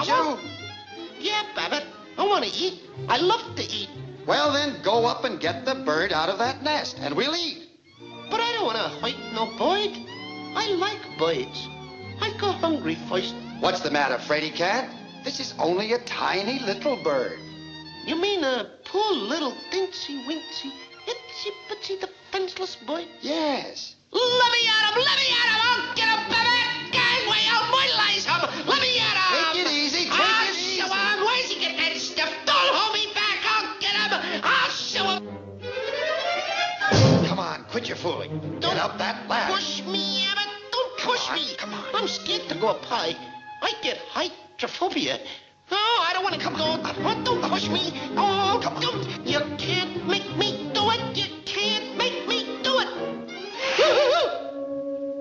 don't you? Yeah, Babbitt. I want to eat. I love to eat. Well, then, go up and get the bird out of that nest, and we'll eat. But I don't want to hurt no bird. I like birds. I go hungry first. What's the matter, Fraidy Cat? This is only a tiny little bird. You mean a poor little dincy-wincy, itsy-bitsy defenseless bird? Yes. Let me at him! Let me at him! I'll get him, Babbitt! Gangway, I'll mortalize him! Let me at him! Take it easy, take it easy. Show him! Where's he get that stuff? Don't hold me back! I'll get him! I'll show him! Come on, quit your fooling. Get up that ladder. Push me, Abbott! Don't push me! Come on. I'm scared to go up high. I get hydrophobia. No, I don't want to Come go. on. Don't push me. Oh, Come on. don't. You can't make me do it. You can't make me do it.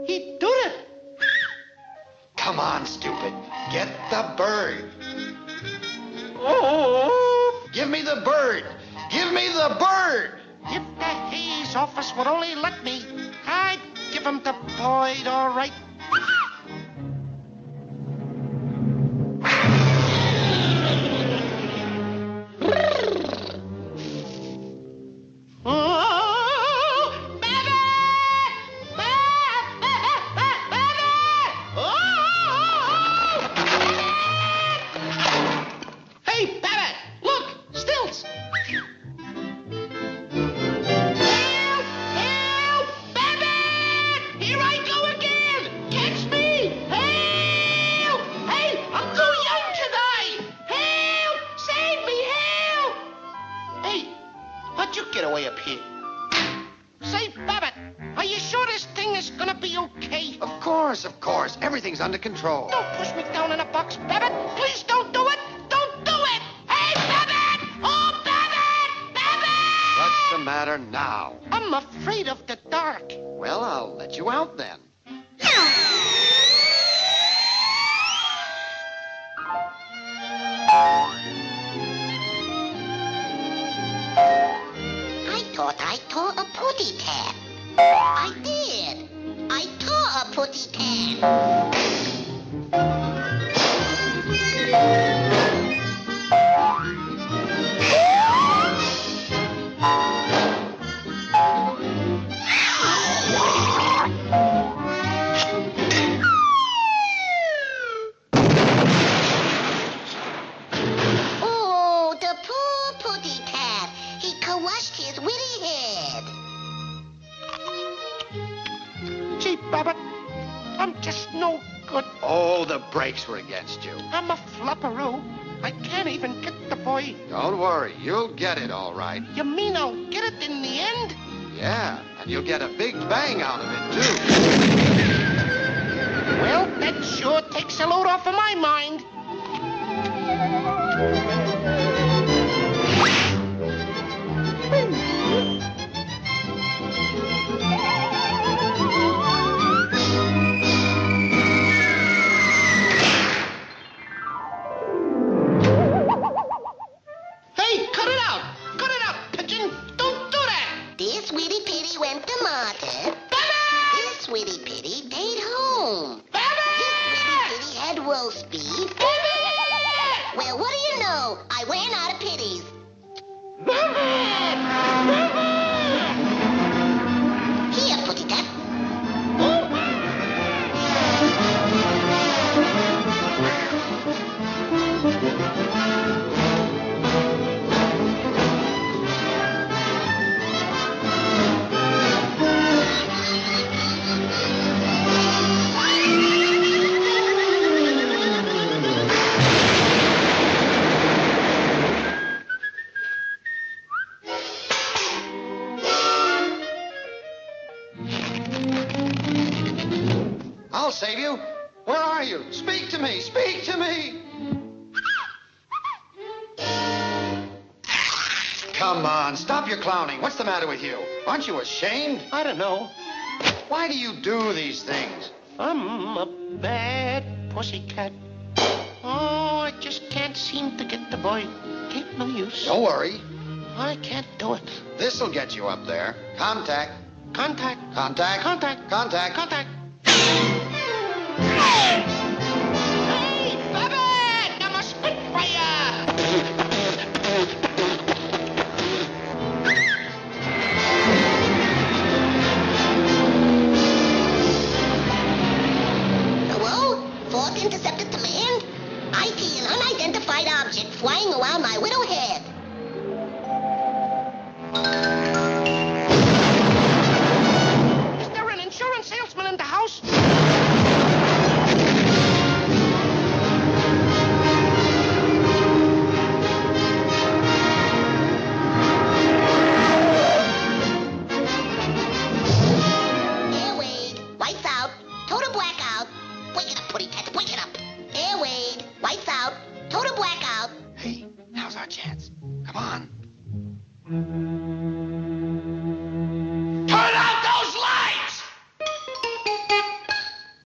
He did it. Come on, stupid. Get the bird. Oh. Give me the bird. Give me the bird. If the Hayes office would only let me, I'd give him the bird, all right. Get away up here. Say, Babbitt, are you sure this thing is gonna be okay? Of course. Everything's under control. Don't push me down in a box, Babbitt. Please don't do it. Don't do it. Hey, Babbitt! Oh, Babbitt! Babbitt! What's the matter now? I'm afraid of the dark. Well, I'll let you out then. I tore a putty tab. I did. I tore a putty tab. Oh, the poor putty tab. He crushed his witty head. Gee, Babbitt, I'm just no good. Oh, the brakes were against you. I'm a flopperoo. I can't even get the boy. Don't worry, you'll get it all right. You mean I'll get it in the end? Yeah, and you'll get a big bang out of it, too. Well, that sure takes a load off of my mind. Hey, cut it out! Cut it out, pigeon! Don't do that! This witty pitty went to market. Babbitt! This witty pitty stayed home. This Babbitt! witty pitty had roast beef. Babbitt! Well, what do you know? I ran out of pitties. Babbitt! Here, putty cat. I'll save you. Where are you? Speak to me. Speak to me. Come on, stop your clowning. What's the matter with you? Aren't you ashamed? I don't know. Why do you do these things? I'm a bad pussycat. Oh, I just can't seem to get the boy. Ain't no use. Don't worry. I can't do it. This'll get you up there. Contact. Contact. Contact. Contact. Contact. Contact. Hey, Babbitt! I'm flying around my little head. Is there an insurance salesman in the house? Airway, lights out, total blackout. Wake it up, Putty Cat, wake it up. Airway, lights out, total blackout. Hey, now's our chance. Come on.